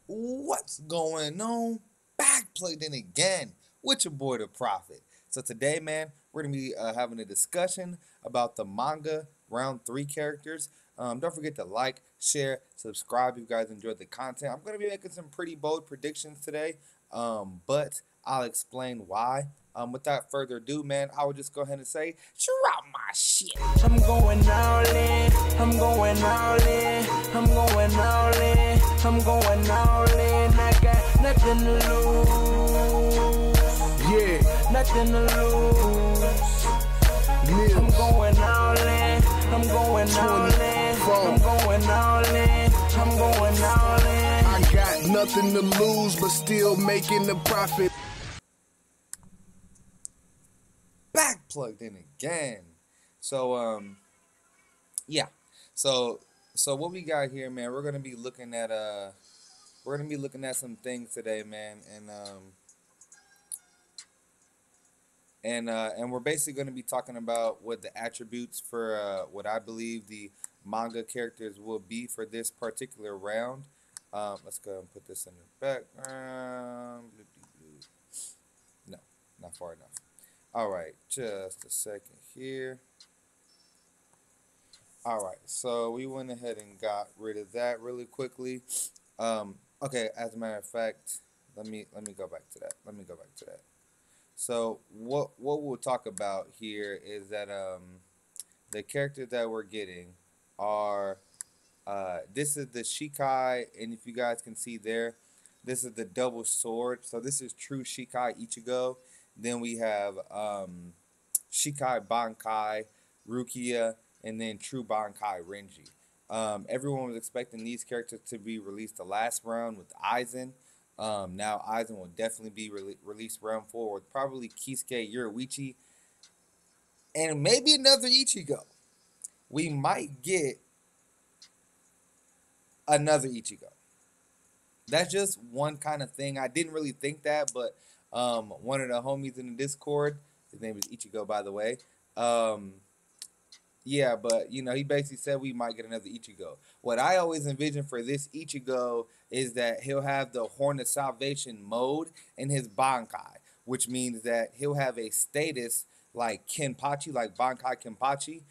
What's going on? Back plugged in again with your boy the Prophet. So today, man, we're gonna be having a discussion about the manga round 3 characters. Don't forget to like, share, subscribe if you guys enjoyed the content. I'm gonna be making some pretty bold predictions today, but I'll explain why. Without further ado, man, I would just go ahead and say, drop my shit. I'm going all in, I'm going all in, I'm going all in, I'm going all in. I got nothing to lose. Yeah, nothing to lose. I'm going all in, I'm going all in, I'm going all in, I'm going all in. I got nothing to lose, but still making the profit. Back plugged in again. So yeah. So what we got here, man, we're gonna be looking at some things today, man, and we're basically gonna be talking about what the attributes for what I believe the manga characters will be for this particular round. Let's go and put this in the background. No, not far enough. Alright, just a second here. Alright, so we went ahead and got rid of that really quickly. Okay, as a matter of fact, let me go back to that. So what we'll talk about here is that the characters that we're getting are this is the Shikai, and if you guys can see there, this is the double sword. So this is true Shikai Ichigo. Then we have Shikai Bankai, Rukia, and then True Bankai Renji. Everyone was expecting these characters to be released the last round with Aizen. Now Aizen will definitely be released round 4 with probably Kisuke Yoruichi and maybe another Ichigo. We might get another Ichigo. That's just one kind of thing. I didn't really think that, but one of the homies in the Discord, his name is Ichigo, by the way. Yeah, but you know, he basically said we might get another Ichigo. What I always envision for this Ichigo is that he'll have the Horn of Salvation mode in his Bankai, which means that he'll have a status like Kenpachi, like Bankai Kenpachi,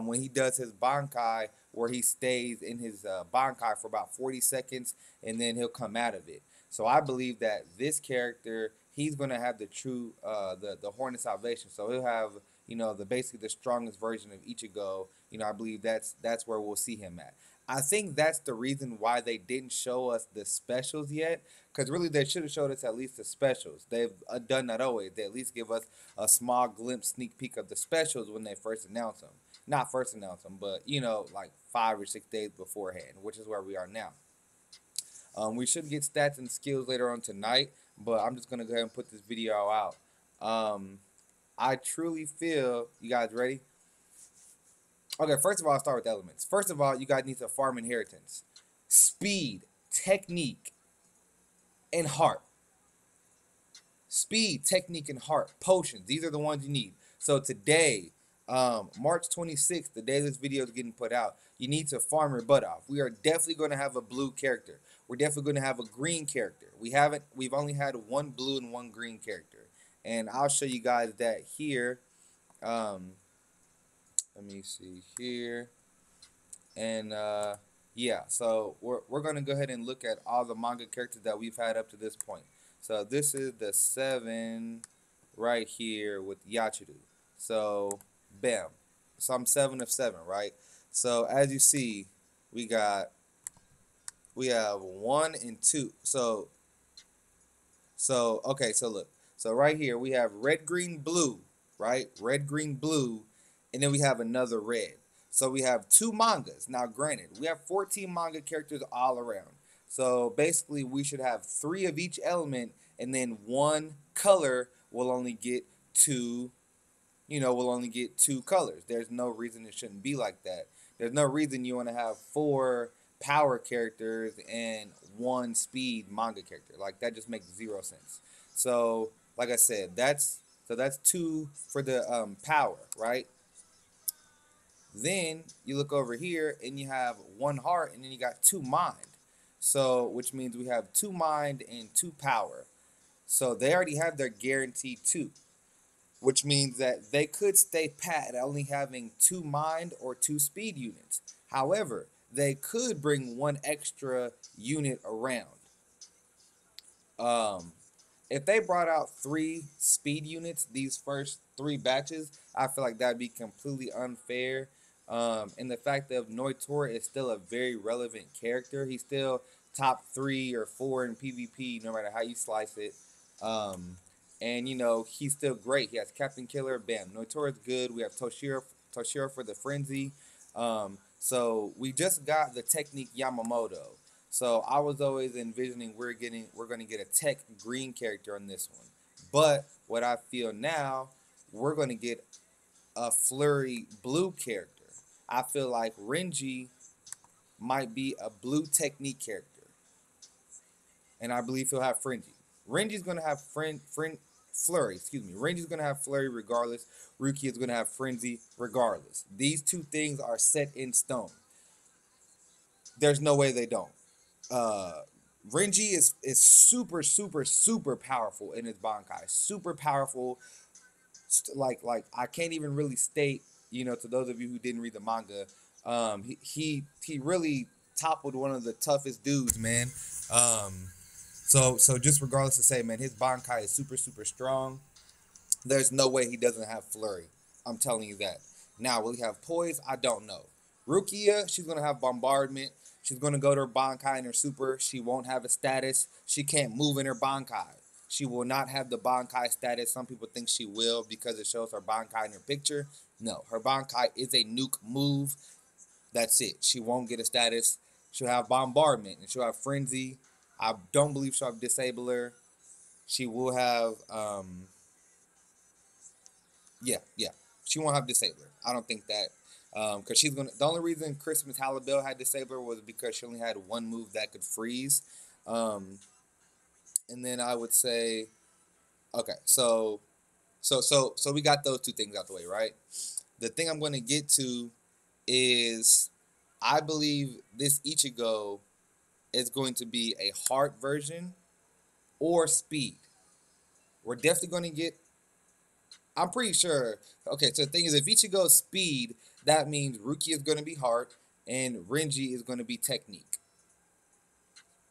when he does his Bankai, where he stays in his Bankai for about 40 seconds and then he'll come out of it. So I believe that this character, he's going to have the true, the Horn of Salvation. So he'll have, you know, the basically the strongest version of Ichigo. You know, I believe that's where we'll see him at. I think that's the reason why they didn't show us the specials yet, because really they should have showed us at least the specials. They've done that always. They at least give us a small glimpse, sneak peek of the specials when they first announce them. Not first announce them, but, you know, like 5 or 6 days beforehand, which is where we are now. We should get stats and skills later on tonight, but I'm just going to go ahead and put this video out. I truly feel, you guys ready? Okay, first of all, I'll start with elements. First of all, you guys need to farm inheritance. Speed, technique, and heart. Speed, technique, and heart. Potions, these are the ones you need. So today, March 26th, the day this video is getting put out, you need to farm your butt off. We are definitely going to have a blue character. We're definitely going to have a green character. We've only had one blue and one green character. And I'll show you guys that here. Let me see here. And yeah, so we're going to go ahead and look at all the manga characters that we've had up to this point. So this is the 7 right here with Yachiru. So bam. So I'm 7 of 7, right? So as you see, we have 1 and 2. So okay, so look. So right here we have red, green, blue, right? Red, green, blue, and then we have another red. So we have 2 mangas. Now granted, we have 14 manga characters all around. So basically we should have 3 of each element, and then 1 color will only get 2, you know, we'll only get 2 colors. There's no reason it shouldn't be like that. There's no reason you want to have 4 power characters and 1 speed manga character. Like, that just makes 0 sense. So, like I said, that's 2 for the power, right? Then you look over here and you have 1 heart, and then you got 2 mind. So, which means we have 2 mind and 2 power. So they already have their guaranteed 2, which means that they could stay pat at only having 2 mind or 2 speed units. However, they could bring 1 extra unit around. If they brought out 3 speed units these first 3 batches, I feel like that'd be completely unfair. And the fact that Noitora is still a very relevant character. He's still top 3 or 4 in PvP, no matter how you slice it. And you know, he's still great. He has Captain Killer, bam. Noitora's good. We have Toshiro for the frenzy. So we just got the technique Yamamoto. So I was always envisioning we're going to get a tech green character on this one. But what I feel now, we're going to get a Flurry blue character. I feel like Renji might be a blue technique character. And I believe he'll have frenzy. Renji's going to have Flurry, excuse me. Renji's going to have Flurry regardless. Rukia is going to have frenzy regardless. These 2 things are set in stone. There's no way they don't. Renji is super, super, super powerful in his Bankai. Super powerful. Like I can't even really state, you know, to those of you who didn't read the manga, he really toppled one of the toughest dudes, man. So just regardless to say, man, his Bankai is super, super strong. There's no way he doesn't have Flurry. I'm telling you that. Now, will he have Poise? I don't know. Rukia, she's going to have Bombardment. She's going to go to her Bankai and her Super. She won't have a status. She can't move in her Bankai. She will not have the Bankai status. Some people think she will because it shows her Bankai in her picture. No, her Bankai is a nuke move. That's it. She won't get a status. She'll have Bombardment and she'll have Frenzy. I don't believe she'll have Disabler. She will have, yeah. She won't have Disabler. I don't think that. Because she's gonna. The only reason Christmas Halibel had Disabler was because she only had 1 move that could freeze. And then I would say, okay, so we got those 2 things out the way, right? The thing I'm going to get to is, I believe this Ichigo is going to be a heart version or speed. We're definitely going to get. I'm pretty sure. Okay, so the thing is, if Ichigo's speed, that means Rukia is going to be heart and Renji is going to be technique.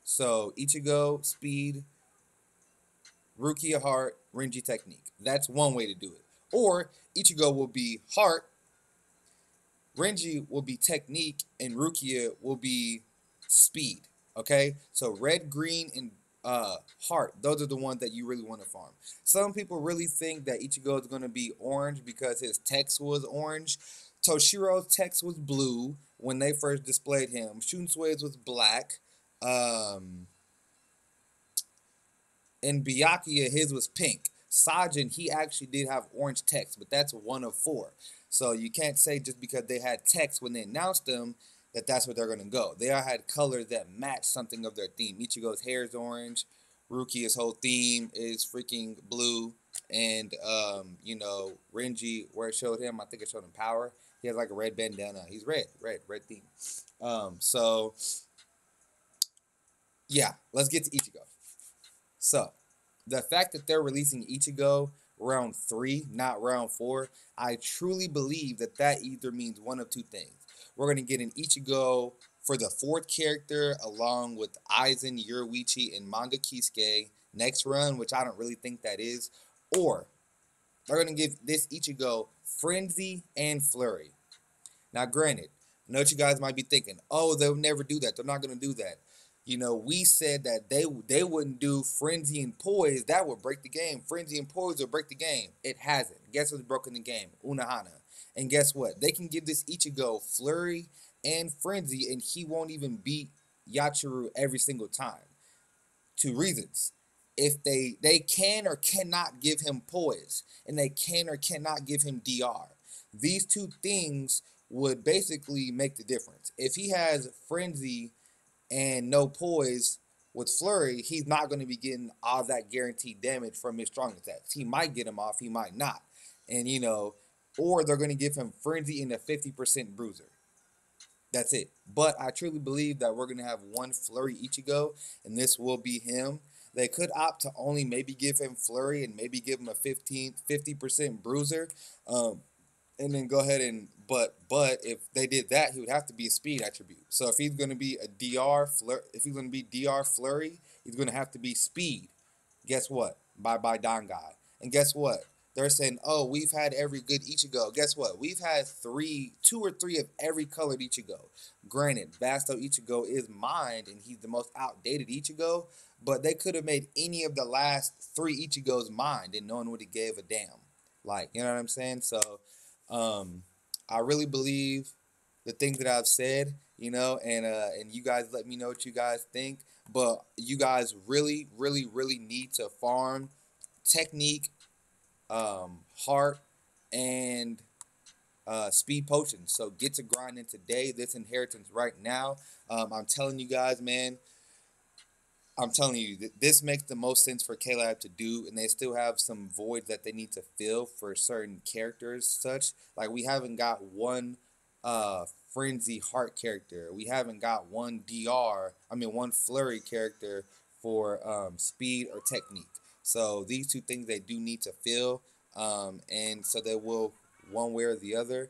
So Ichigo, speed, Rukia, heart, Renji, technique. That's one way to do it. Or Ichigo will be heart, Renji will be technique, and Rukia will be speed. Okay? So red, green, and heart. Those are the ones that you really want to farm. Some people really think that Ichigo is going to be orange because his text was orange. Toshiro's text was blue when they first displayed him. Shunsei's was black. And Byakuya, his was pink. Sajin, he actually did have orange text, but that's 1 of 4. So you can't say just because they had text when they announced them that that's what they're going to go. They all had colors that match something of their theme. Ichigo's hair is orange. Rukia's whole theme is freaking blue. And, you know, Renji, where it showed him, I think it showed him power. He has like a red bandana. He's red theme. So, yeah, let's get to Ichigo. So, the fact that they're releasing Ichigo round 3, not round 4, I truly believe that that either means one of 2 things. We're going to get an Ichigo for the 4th character along with Aizen, Yoruichi, and Manga Kisuke next run, which I don't really think that is. Or they're going to give this Ichigo Frenzy and Flurry. Now, granted, I know what you guys might be thinking, oh, they'll never do that. They're not going to do that. You know, we said that they wouldn't do Frenzy and Poise. That would break the game. Frenzy and Poise would break the game. It hasn't. Guess what's broken the game? Unohana. And guess what? They can give this Ichigo Flurry and Frenzy, and he won't even beat Yachiru every single time. 2 reasons. If they can or cannot give him Poise, and they can or cannot give him DR. These 2 things would basically make the difference. If he has Frenzy and no Poise with Flurry, he's not going to be getting all that guaranteed damage from his strong attacks. He might get him off, he might not. And, you know, or they're going to give him Frenzy and a 50% bruiser. That's it. But I truly believe that we're going to have one Flurry Ichigo, and this will be him. They could opt to only maybe give him Flurry and maybe give him a 50% bruiser. And then go ahead and but if they did that, he would have to be a speed attribute. So if he's going to be a if he's going to be DR Flurry, he's going to have to be speed. Guess what? Bye bye Don Guy. And guess what? They're saying, oh, we've had every good Ichigo. Guess what? We've had 2 or 3 of every colored Ichigo. Granted, Vasto Ichigo is mined, and he's the most outdated Ichigo, but they could have made any of the last 3 Ichigos mined, and no one would have gave a damn. Like, you know what I'm saying? So, I really believe the things that I've said, you know, and you guys let me know what you guys think. But you guys really, really, really need to farm technique, heart, and speed potions. So get to grinding today, this inheritance right now. I'm telling you guys, man. I'm telling you, this makes the most sense for K-Lab to do, and they still have some voids that they need to fill for certain characters, such like we haven't got one Frenzy Heart character. We haven't got one one Flurry character for speed or technique. So these 2 things they do need to fill, and so they will one way or the other.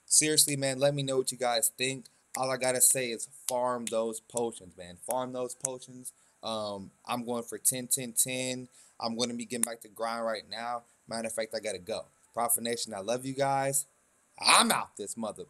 Seriously, man, let me know what you guys think. All I gotta say is farm those potions, man. Farm those potions. I'm going for 10, 10, 10. I'm going to be getting back to grind right now. Matter of fact, I gotta go. Prophet Nation, I love you guys. I'm out this mother.